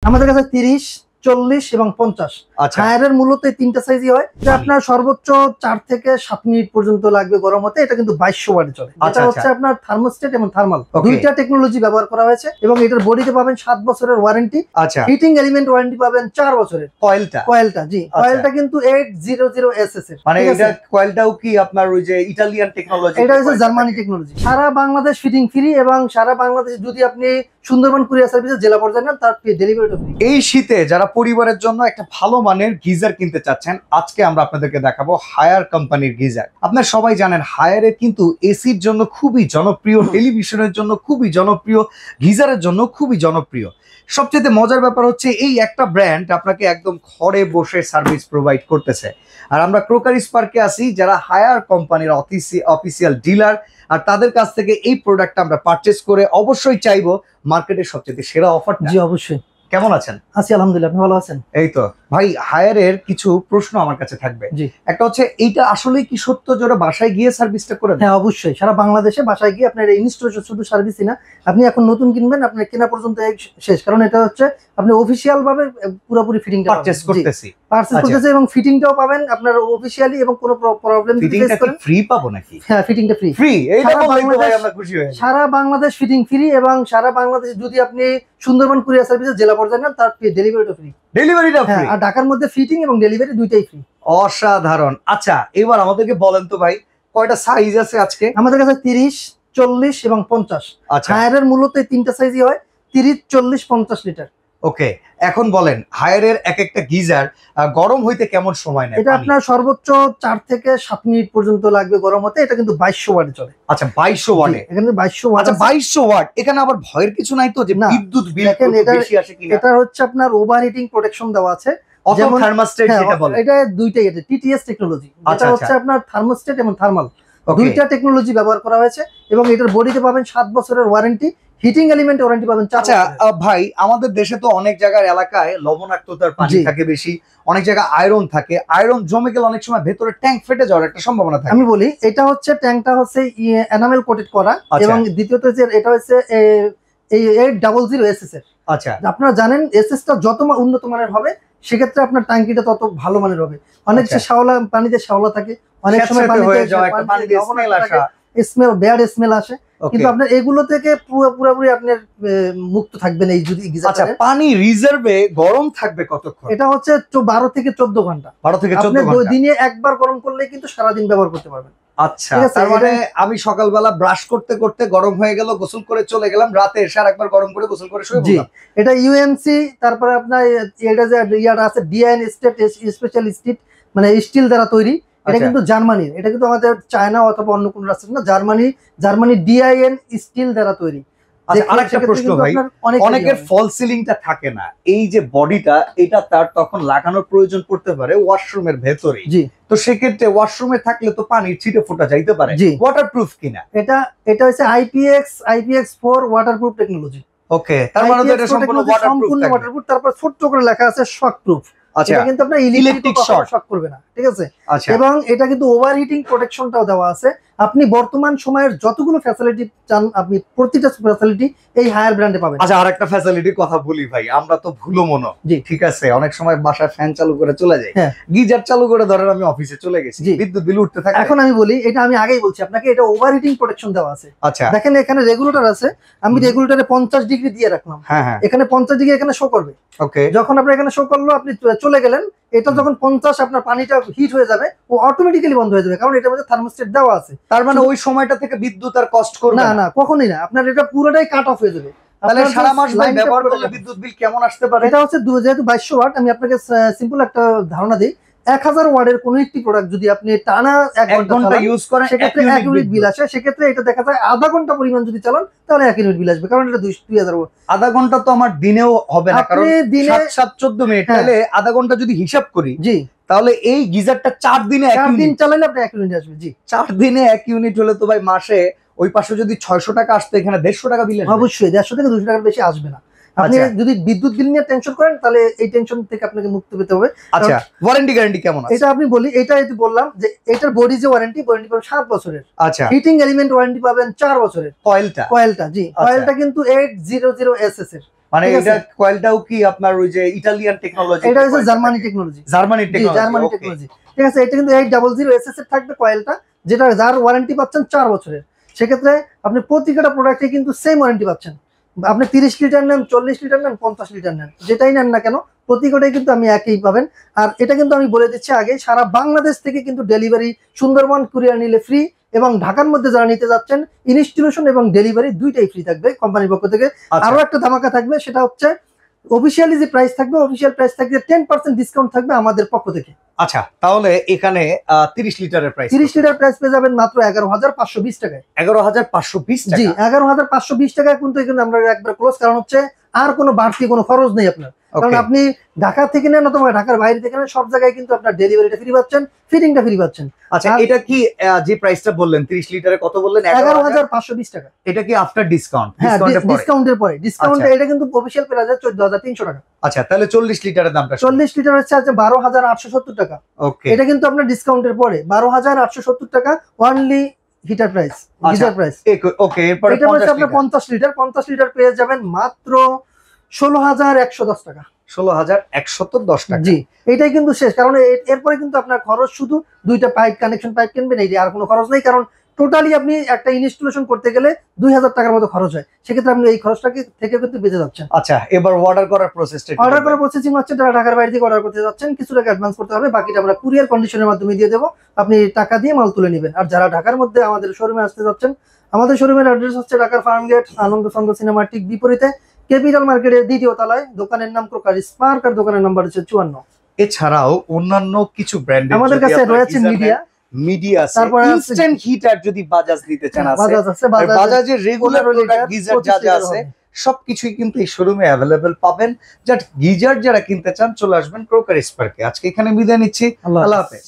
আমাদের কাছে 30, 40 এবং 50। হায়ারের মূলত এই তিনটা সাইজই হয়। এটা আপনার সর্বোচ্চ 4 থেকে 7 মিনিট পর্যন্ত লাগবে গরম হতে। এটা কিন্তু 2200 ওয়াটে চলে। এটা হচ্ছে আপনার থার্মোস্টেট এবং থার্মাল দুইটা টেকনোলজি ব্যবহার করা হয়েছে এবং এটার বডিতে পাবেন 7 বছরের ওয়ারেন্টি। হিটিং এলিমেন্ট ওয়ারেন্টি পাবেন 4 বছরের। কয়েলটা জি, কয়েলটা কিন্তু 800SS এর। মানে এটা কয়েলটাও কি আপনার ওই যে ইতালিয়ান টেকনোলজি? এটা হচ্ছে জার্মানি টেকনোলজি। সারা বাংলাদেশ ফিটিং ফ্রি এবং সারা বাংলাদেশ যদি আপনি সুন্দরবন কুরিয়ার সার্ভিসে জেলা পর্যায়ে নেন তার ডেলিভারিটা ফ্রি। এই শীতে যারা পরিবারের জন্য একটা ভালো মানের গিজার কিনতে চাচ্ছেন, আজকে আমরা আপনাদেরকে দেখাবো হায়ার কোম্পানির গিজার। আপনারা সবাই জানেন হায়ারের কিন্তু এসির জন্য খুবই জনপ্রিয়, টেলিভিশনের জন্য খুবই জনপ্রিয়, গিজারের জন্য খুবই জনপ্রিয়। সবচেয়ে মজার ব্যাপার হচ্ছে এই একটা ব্র্যান্ড আপনাকে একদম ঘরে বসে সার্ভিস প্রোভাইড করতেছে। আর আমরা ক্রোকারিস পার্কে আছি, যারা হায়ার কোম্পানির অফিসিয়াল ডিলার, আর তাদের কাছ থেকে এই প্রোডাক্টটা আমরা পারচেজ করে অবশ্যই চাইবো মার্কেটের সবচেয়ে সেরা অফার। জি অবশ্যই। কেমন আছেন? আছি আলহামদুলিল্লাহ, আপনি ভালো আছেন? এই তো ভাই, হায়ারের কিছু প্রশ্ন আমার কাছে থাকবে। একটা হচ্ছে, এইটা আসলে কি সত্য যে ওরা বাসায় গিয়ে সার্ভিসটা করে? হ্যাঁ অবশ্যই, সারা বাংলাদেশে বাসায় গিয়ে আপনার ইনস্টলেশন, শুধু সার্ভিসই না, আপনি এখন নতুন কিনবেন আপনার কেনা পর্যন্ত শেষ, কারণ এটা হচ্ছে আপনি অফিশিয়াল ভাবে পুরোপুরি ফিটিংটা পারচেজ করতেছি এবং ফিটিংটাও পাবেন আপনার অফিশিয়ালি, এবং কোনো প্রবলেম ফিটিংটা কি ফ্রি পাবো নাকি? হ্যাঁ ফিটিংটা ফ্রি। এইটা বলতে ভাই আমরা খুশি হই। সারা বাংলাদেশ ফিটিং ফ্রি এবং সারা বাংলাদেশ যদি আপনি সুন্দরবন কুরিয়ার সার্ভিসে জেলা পর্যায়ে নেন তার ডেলিভারিটা ফ্রি। ডেলিভারিটা ফ্রি, আর ঢাকার মধ্যে ফিটিং এবং ডেলিভারি দুইটাই ফ্রি। অসাধারণ। আচ্ছা এবার আমাদেরকে বলেন তো ভাই, কয়টা সাইজ আছে আজকে? আমাদের কাছে 30, 40 এবং 50। হায়ারের মূলত এই তিনটা সাইজই হয়, 30, 40, 50 লিটার। ওকে, এখন বলেন হায়ারের এক একটা গিজার গরম হইতে কেমন সময় নেয়? এটা আপনার সর্বোচ্চ 4 থেকে 7 মিনিট পর্যন্ত লাগবে গরম হতে। এটা কিন্তু 2200 ওয়াটে চলে। আচ্ছা 2200 ওয়াটে? এখানে 2200 ওয়াট। আচ্ছা 2200 ওয়াট, এখানে আবার ভয়ের কিছু নাই তো যে বিদ্যুৎ বিল বেশি আসে কিনা? এটা হচ্ছে আপনার ওভারহিটিং প্রোটেকশন দেওয়া আছে, যেমন থার্মোস্টেট যেটা বলে। এটা দুইটাই, এটা টিটিএস টেকনোলজি, এটা হচ্ছে আপনার থার্মোস্টেট এবং থার্মাল দুইটা টেকনোলজি ব্যবহার করা হয়েছে এবং এটার বডিতে পাবেন 7 বছরের ওয়ারেন্টি। হিটিং এলিমেন্ট ওয়ারেন্টি পাবেন 4 বছর। আচ্ছা ভাই, আমাদের দেশে তো অনেক জায়গার এলাকায় লবণাক্ততার পানি থাকে বেশি, অনেক জায়গায় আয়রন থাকে, আয়রন জমে গেলে অনেক সময় ভেতরে ট্যাঙ্ক ফেটে যাওয়ার একটা সম্ভাবনা থাকে। আমি বলি, এটা হচ্ছে ট্যাঙ্কটা হচ্ছে এনামেল কোটেড করা, এবং দ্বিতীয়ত যে এটা হচ্ছে এই 800SS এর। আচ্ছা, আপনারা জানেন এসএসটা যত উন্নত মানের হবে সেক্ষেত্রে আপনার ট্যাঙ্কিটা তত ভালো মানের হবে। অনেক শ্যাওলা পানিতে শ্যাওলা থাকে, অনেক সময় স্মেল, ব্যাড স্মেল আসে, কিন্তু আপনার এগুলো থেকে পুরোপুরি আপনার মুক্ত থাকবেন এই যদি গিজার। আচ্ছা, পানি রিজার্ভে গরম থাকবে কতক্ষণ? এটা হচ্ছে 12 থেকে 14 ঘন্টা। 12 থেকে 14 ঘন্টা। দিনে একবার গরম করলে কিন্তু সারাদিন ব্যবহার করতে পারবেন। আচ্ছা, তার মানে আমি সকালবেলা ব্রাশ করতে করতে গরম হয়ে গেল, গোসল করে চলে গেলাম, রাতে এসে আরেকবার গরম করে গোসল করে শুয়ে পড়লাম। এটা ইউএমসি, তারপরে আপনার এটা যে ইয়াটা আছে ডিআইএন স্পেশাল স্টিল, মানে স্টিল দ্বারা তৈরি। এটা কিন্তু জার্মানির, এটা কিন্তু আমাদের চায়না অথবা অন্য কোনো রাষ্ট্রের না, জার্মানি ডিআইএন স্টিল দ্বারা তৈরি। আরেকটা প্রশ্ন ভাই, অনেকের ফল সিলিংটা থাকে না, এই যে বডিটা, এটা তার তখন লাগানোর প্রয়োজন পড়তে পারে ওয়াশরুমের ভেতরে। তো সেক্ষেত্রে ওয়াশরুমে থাকলে তো পানির ছিটে ফোটা যাইতে পারে, ওয়াটারপ্রুফ কিনা? এটা হচ্ছে IPX4 ওয়াটারপ্রুফ টেকনোলজি। ওকে, তার মানে এটা সম্পূর্ণ ওয়াটারপ্রুফ। তারপর ছোট্ট করে লেখা আছে শক প্রুফ। এটা কিন্তু আপনার ইলেকট্রিক শক করবে না, ঠিক আছে? এবং এটা কিন্তু ওভারহিটিং প্রোটেকশনটাও দেওয়া আছে। আপনি বর্তমান সময়ের যতগুলো ফ্যাসিলিটি চান, আপনি প্রতিটা ফ্যাসিলিটি এই হায়ার ব্র্যান্ডে পাবেন। আচ্ছা, আরেকটা ফ্যাসিলিটির কথা বলি ভাই, আমরা তো ভুলো মনো, ঠিক আছে, অনেক সময় বাসায় ফ্যান চালু করে চলে যাই, গিজার চালু করে ধরেন আমি অফিসে চলে গেছি, বিদ্যুৎ বিল উঠতে থাকে। এখন আমি বলি, এটা আমি আগেই বলছি আপনাকে, এটা ওভারহিটিং প্রোটেকশন দেওয়া আছে। আচ্ছা দেখেন এখানে রেগুলেটর আছে, আমি রেগুলেটরে 50 ডিগ্রি দিয়ে রাখলাম, এখানে 50 ডিগ্রি এখানে শো করবে। ওকে, যখন আপনার এখানে শো করলো, আপনি চলে গেলেন, এটা যখন 50 আপনার পানিটা হিট হয়ে যাবে, ও অটোমেটিক্যালি বন্ধ হয়ে যাবে, কারণ এটার মধ্যে থার্মোস্টেট দেওয়া আছে। তার মানে ওই সময়টা থেকে বিদ্যুৎ আর কষ্ট করবে না? না, কখনোই না। আপনার এটা পুরোটাই কাট অফ হয়ে যাবে। তাহলে সারা মাস ব্যবহার করলে বিদ্যুৎ বিল কেমন আসতে পারে? এটা হচ্ছে যেহেতু 2200 ওয়াট, আমি আপনাকে সিম্পল একটা ধারণা দিই। 1000 ওয়াটের কোন একটি প্রোডাক্ট যদি আপনি টানা 1 ঘন্টা ইউজ করেন, সেক্ষেত্রে 1 ইউনিট বিল আসে। সেক্ষেত্রে এটা দেখা যায় আধা ঘন্টা পরিমাণ যদি চালান তাহলে 1 ইউনিট বিল আসবে, কারণ এটা 2000 ওয়াট। আধা ঘন্টা তো আমার দিনেও হবে না, কারণ 7-14 মিনিট, তাহলে আধা ঘন্টা যদি হিসাব করি, তাহলে এই গিজারটা 4 দিনে 1 দিন চালালে আপনি 1 ইউনিট আসবে। 4 দিনে 1 ইউনিট হলে তো ভাই মাসে ওই পাশে যদি 600 টাকা আসতো, এখানে 150 টাকা বিল আসবে। অবশ্যই 150 থেকে 200 টাকার বেশি আসবে না। আপনি যদি বিদ্যুৎ বিল নিয়ে টেনশন করেন, তাহলে এই টেনশন থেকে আপনাকে মুক্তি পেতে হবে। আচ্ছা, ওয়ারেন্টি গ্যারান্টি কেমন আছে? এটা আপনি বলি, এটা বললাম যে এটার বডি যে ওয়ারেন্টি পাবেন 7 বছরের। আচ্ছা, হিটিং এলিমেন্ট ওয়ারেন্টি পাবেন 4 বছরের। কয়েলটা জি, কয়েলটা কিন্তু 800SS এর। মানে ঠিক আছে? এটা কয়েলটাও কি আপনার ওই যে ইটালিয়ান টেকনোলজি? এটা হচ্ছে Germany technology. Germany Germany technology. Technology, ঠিক আছে। এটা কিন্তু 800 এসএস এর থাকবে কয়েলটা, যেটা যার ওয়ারেন্টি পাচ্ছেন 4 বছরের। সেক্ষেত্রে আপনি প্রতিটা প্রোডাক্টে কিন্তু সেম ওয়ারেন্টি পাচ্ছেন। আপনি 30 লিটার নেন, 40 লিটার নেন, 50 লিটার নেন, যেটাই নেন না কেন প্রতিটাই কিন্তু আমি একই পাবেন। আর এটা কিন্তু আমি বলে দিচ্ছি আগে, সারা বাংলাদেশ থেকে কিন্তু ডেলিভারি, সুন্দরবন কুরিয়ার নিলে ফ্রি, এবং ঢাকার মধ্যে যারা নিতে যাচ্ছেন ইনস্টলেশন এবং ডেলিভারি দুইটাই ফ্রি থাকবে কোম্পানির পক্ষ থেকে। আরো একটা ধামাকা থাকবে, সেটা হচ্ছে অফিসিয়ালি যে প্রাইস থাকবে, অফিসিয়াল প্রাইস থাকবে 10% ডিসকাউন্ট থাকবে আমাদের পক্ষ থেকে। আচ্ছা, তাহলে এখানে 30 লিটারের প্রাইস, 30 লিটার প্রাইস পেয়ে যাবেন মাত্র 11,520 টাকায়। 11,520 জি, টাকা। 11,520 টাকায় কিন্তু এখানে আমরা একবার ক্লোজ। কারণ হচ্ছে আর কোনো বাড়তি কোনো খরচ নেই আপনার। কারণ আপনি ঢাকা থেকে নেন অথবা ঢাকার বাইরে থেকে নেন, সব জায়গায় কিন্তু আপনার ডেলিভারিটা ফ্রি পাচ্ছেন, ফিটিংটা ফ্রি পাচ্ছেন। আচ্ছা, এটা কি যে প্রাইসটা বললেন 30 লিটারে কত বললেন? 11,520 টাকা। এটা কি আফটার ডিসকাউন্ট? হ্যাঁ, ডিসকাউন্টের পরে। ডিসকাউন্টে আচ্ছা। এটা কিন্তু অফিসিয়াল প্রাইস 14,300 টাকা। আচ্ছা, তাহলে 40 লিটারের দামটা? 40 লিটার হচ্ছে 12,870 টাকা। ওকে, এটা কিন্তু আপনার ডিসকাউন্টের পরে 12,870 টাকা only heater price, geyser price. Okay, এরপর এটা হচ্ছে আপনার 50 লিটার। 50 লিটার পেয়ে যাবেন মাত্র 16,110 টাকা। 16,110 টাকা। জি, এটাই কিন্তু শেষ। কারণ এরপরে কিন্তু আপনার খরচ শুধু দুইটা পাইপ, কানেকশন পাইপ কিনবেন, এই আর কোনো খরচ নেই। কারণ টোটালি আপনি একটা ইনস্টলেশন করতে গেলে 2,000 টাকার মতো খরচ হয়। সেক্ষেত্রে আপনি এই খরচটা থেকে কিন্তু বেঁচে যাচ্ছেন। আচ্ছা, এবার অর্ডার করার প্রসেসটা? অর্ডার করার প্রসেসিং হচ্ছে, যারা ঢাকার বাইরে থেকে অর্ডার করতে যাচ্ছেন কিছু টাকা অ্যাডভান্স করতে হবে, বাকিটা আমরা কুরিয়ার কন্ডিশনের মাধ্যমে দিয়ে দেবো, আপনি টাকা দিয়ে মাল তুলে নেবেন। আর যারা ঢাকার মধ্যে আমাদের শোরুমে আসতে যাচ্ছেন, আমাদের শোরুমের অ্যাড্রেস হচ্ছে ঢাকার ফার্ম গেট, আনন্দ চন্দ্র সিনেমার ঠিক বিপরীতে, ক্যাপিটাল মার্কেটের 2য় তলায়। দোকানের নাম ক্রোকার স্পার্ক, আর দোকানের নাম্বার হচ্ছে 54। এছাড়াও অন্যান্য কিছু ব্র্যান্ডের আমাদের কাছে রয়েছে মিডিয়া, তারপর ইনস্ট্যান্ট হিটার যদি বাজাজ নিতে চান আছে, বাজাজ আছে, বাজাজের রেগুলার প্রোডাক্ট গিজার যা যা আছে সবকিছুই কিন্তু এই শোরুমে অ্যাভেলেবেল পাবেন। জাস্ট গিজার যারা কিনতে চান চলে আসবেন ক্রোকার স্পার্কে। আজকে এখানে বিদায় নিচ্ছি, আল্লাহ হাফেজ।